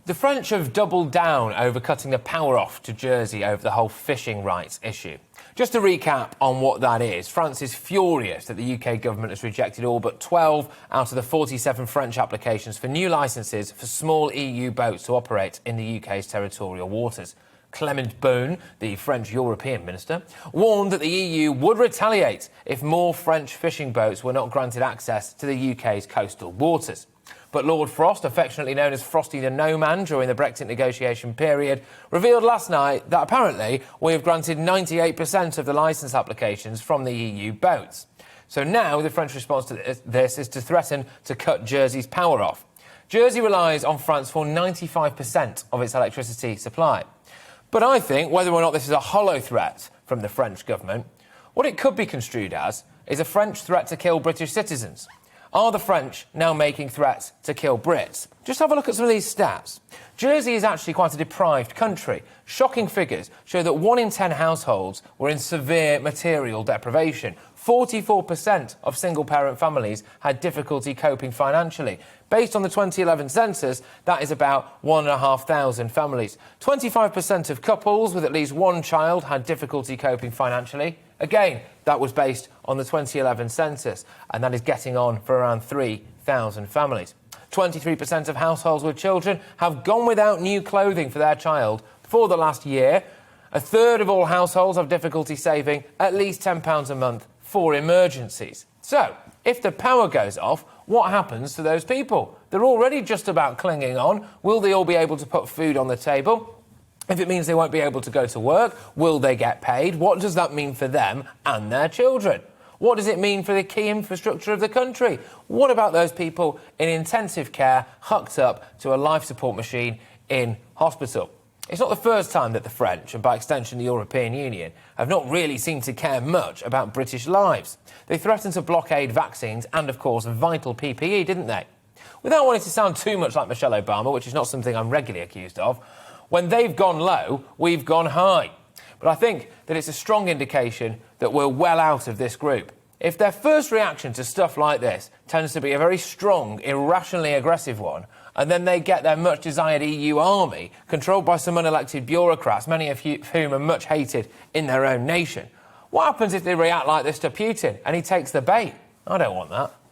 The French have doubled down over cutting the power off to Jersey over the whole fishing rights issue. Just to recap on what that is, France is furious that the UK government has rejected all but 12 out of the 47 French applications for new licences for small EU boats to operate in the UK's territorial waters. Clement Beaune, the French European Minister, warned that the EU would retaliate if more French fishing boats were not granted access to the UK's coastal waters. But Lord Frost, affectionately known as Frosty the No Man during the Brexit negotiation period, revealed last night that apparently we have granted 98% of the licence applications from the EU boats. So now the French response to this is to threaten to cut Jersey's power off. Jersey relies on France for 95% of its electricity supply. But I think, whether or not this is a hollow threat from the French government, what it could be construed as is a French threat to kill British citizens. Are the French now making threats to kill Brits? Just have a look at some of these stats. Jersey is actually quite a deprived country. Shocking figures show that 1 in 10 households were in severe material deprivation. 44% of single-parent families had difficulty coping financially. Based on the 2011 census, that is about 1,500 families. 25% of couples with at least one child had difficulty coping financially. Again, that was based on the 2011 census, and that is getting on for around 3,000 families. 23% of households with children have gone without new clothing for their child for the last year. A third of all households have difficulty saving at least £10 a month for emergencies. So, if the power goes off, what happens to those people? They're already just about clinging on. Will they all be able to put food on the table? If it means they won't be able to go to work, will they get paid? What does that mean for them and their children? What does it mean for the key infrastructure of the country? What about those people in intensive care hooked up to a life support machine in hospital? It's not the first time that the French, and by extension the European Union, have not really seemed to care much about British lives. They threatened to blockade vaccines and, of course, vital PPE, didn't they? Without wanting to sound too much like Michelle Obama, which is not something I'm regularly accused of, when they've gone low, we've gone high. But I think that it's a strong indication that we're well out of this group. If their first reaction to stuff like this tends to be a very strong, irrationally aggressive one, and then they get their much-desired EU army, controlled by some unelected bureaucrats, many of whom are much hated in their own nation, what happens if they react like this to Putin and he takes the bait? I don't want that.